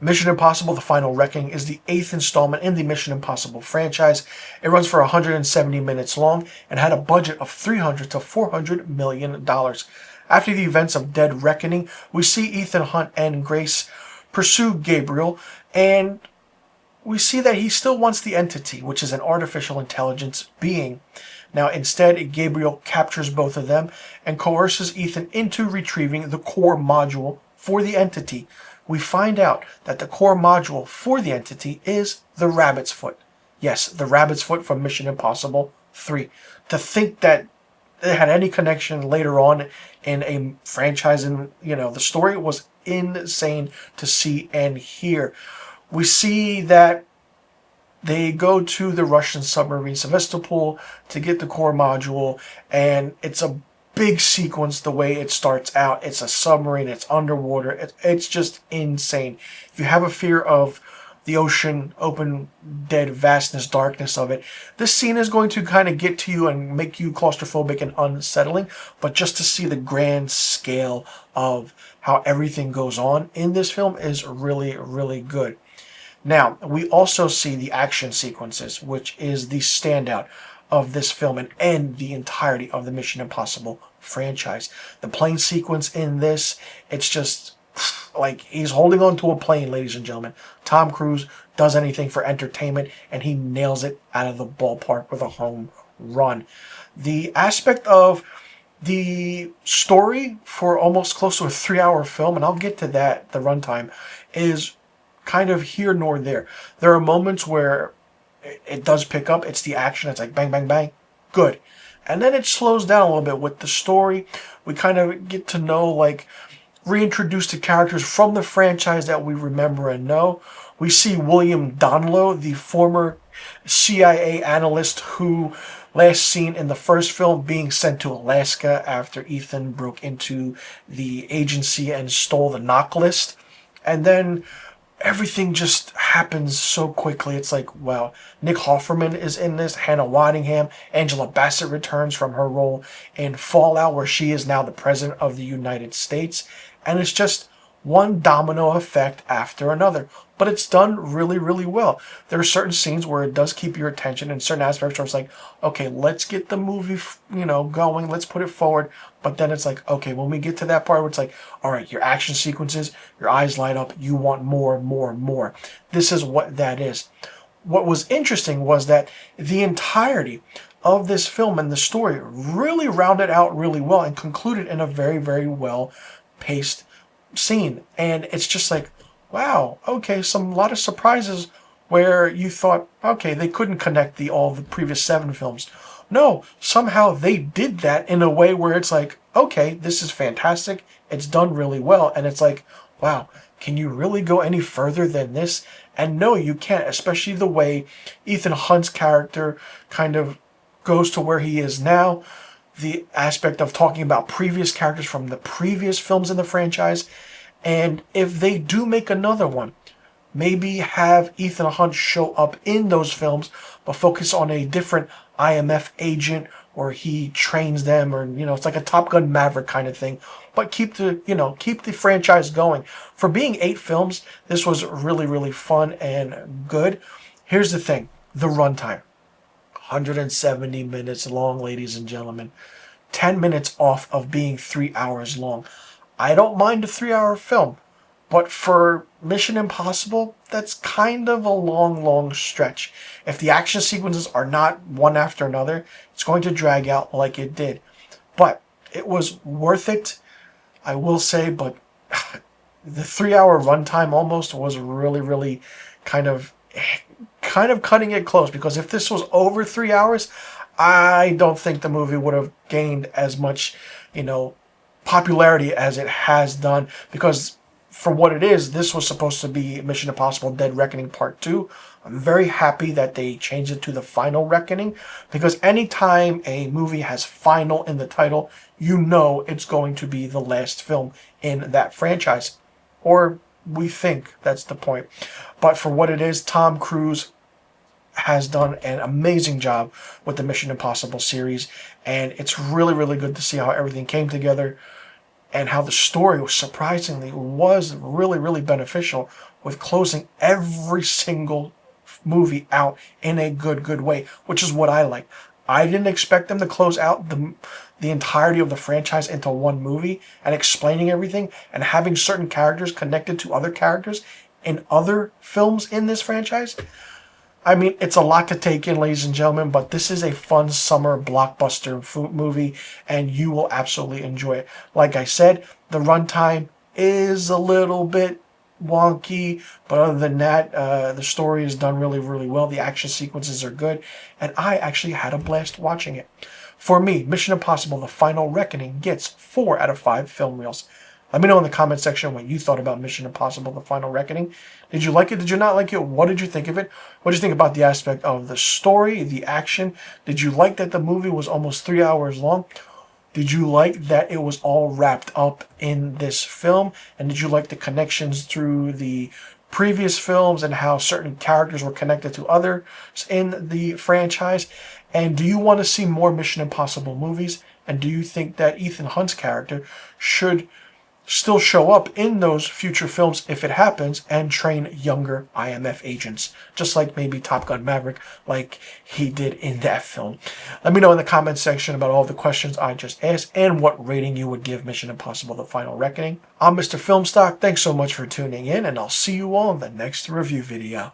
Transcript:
Mission Impossible: The Final Reckoning is the 8th installment in the Mission Impossible franchise. It runs for 170 minutes long and had a budget of $300 to $400 million. After the events of Dead Reckoning, we see Ethan Hunt and Grace pursue Gabriel, and we see that he still wants the entity, which is an artificial intelligence being. Now, instead, Gabriel captures both of them and coerces Ethan into retrieving the core module for the entity. We find out that the core module for the entity is the rabbit's foot. Yes, the rabbit's foot from Mission Impossible 3. To think that it had any connection later on in a franchise, and the story was insane to see and hear. We see that they go to the Russian submarine Sevastopol to get the core module, and it's a big sequence the way it starts out. It's a submarine, it's underwater, it's just insane. If you have a fear of the ocean, open, dead, vastness, darkness of it, this scene is going to kind of get to you and make you claustrophobic and unsettling, but just to see the grand scale of how everything goes on in this film is really, really good. Now, we also see the action sequences, which is the standout of this film and the entirety of the Mission Impossible franchise. The plane sequence in this, it's just like he's holding on to a plane, ladies and gentlemen. Tom Cruise does anything for entertainment, and he nails it out of the ballpark with a home run. The aspect of the story for almost close to a 3-hour film, and I'll get to that, the runtime, is kind of here nor there. There are moments where it does pick up. It's the action. It's like bang, bang, bang. Good. And then it slows down a little bit with the story. We kind of get to know, reintroduce the characters from the franchise that we remember and know. We see William Donlow, the former CIA analyst who last seen in the first film being sent to Alaska after Ethan broke into the agency and stole the knock list. And then everything just happens so quickly. It's like, wow. Nick Offerman is in this. Hannah Waddingham. Angela Bassett returns from her role in Fallout, where she is now the President of the United States. And it's just one domino effect after another. But it's done really, really well. There are certain scenes where it does keep your attention, and certain aspects where it's like, okay, let's get the movie, going. Let's put it forward. But then it's like, okay, when we get to that part where it's like, all right, your action sequences, your eyes light up. You want more, more, more. This is what that is. What was interesting was that the entirety of this film and the story really rounded out really well and concluded in a very, very well paced scene. And it's just like, wow, okay, a lot of surprises where you thought, okay, they couldn't connect all the previous 7 films. No, somehow they did that in a way where it's like, okay, this is fantastic. It's done really well. And it's like, wow, can you really go any further than this? And no, you can't, especially the way Ethan Hunt's character kind of goes to where he is now. The aspect of talking about previous characters from the previous films in the franchise. And if they do make another one, maybe have Ethan Hunt show up in those films, but focus on a different IMF agent, or he trains them, or it's like a Top Gun Maverick kind of thing. But keep the franchise going. For being 8 films, this was really, really fun and good. Here's the thing: the runtime, 170 minutes long, ladies and gentlemen. 10 minutes off of being 3 hours long. I don't mind a 3-hour film, but for Mission Impossible, that's kind of a long, long stretch. If the action sequences are not one after another, it's going to drag out like it did. But it was worth it, I will say, but the 3-hour runtime almost was really, really kind of cutting it close, because if this was over 3 hours, I don't think the movie would have gained as much, popularity as it has done, because for what it is, this was supposed to be Mission Impossible Dead Reckoning Part 2. I'm very happy that they changed it to The Final Reckoning, because anytime a movie has final in the title, it's going to be the last film in that franchise. Or we think that's the point. But for what it is, Tom Cruise has done an amazing job with the Mission Impossible series, and it's really, really good to see how everything came together and how the story was really, really beneficial with closing every single movie out in a good way, which is what I like. I didn't expect them to close out the entirety of the franchise into one movie and explaining everything and having certain characters connected to other characters in other films in this franchise. I mean, it's a lot to take in, ladies and gentlemen, but this is a fun summer blockbuster movie, and you will absolutely enjoy it. Like I said, the runtime is a little bit wonky, but other than that, the story is done really well. The action sequences are good, and I actually had a blast watching it. For me, Mission Impossible: The Final Reckoning gets 4 out of 5 film reels. Let me know in the comment section what you thought about Mission Impossible: The Final Reckoning. Did you like it? Did you not like it? What did you think of it? What did you think about the aspect of the story, the action? Did you like that the movie was almost 3 hours long? Did you like that it was all wrapped up in this film? And did you like the connections through the previous films and how certain characters were connected to others in the franchise? And do you want to see more Mission Impossible movies? And do you think that Ethan Hunt's character should still show up in those future films if it happens and train younger IMF agents, just like maybe Top Gun Maverick, like he did in that film? Let me know in the comments section about all the questions I just asked and what rating you would give Mission Impossible: The Final Reckoning. I'm Mr. Filmstock. Thanks so much for tuning in, and I'll see you all in the next review video.